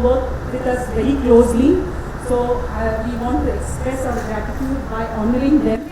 work with us very closely. So we want to express our gratitude by honoring them.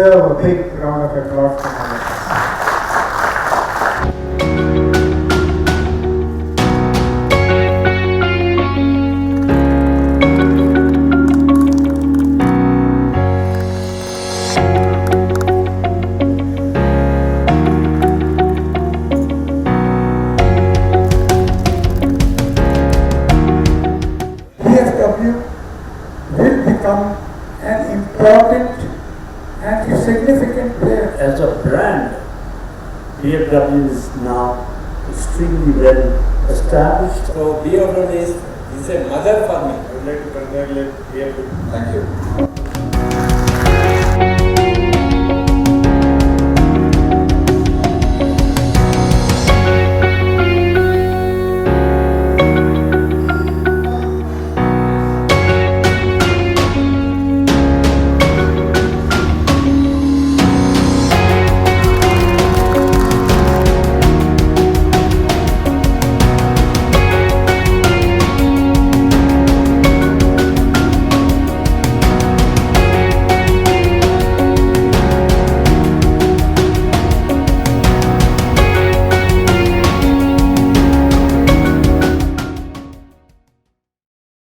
A big round of applause for all of us. BFW will become an important and a significant player. As a brand, BFW is now extremely well established. So BFW is a mother for me. I would like to congratulate BFW. Thank you.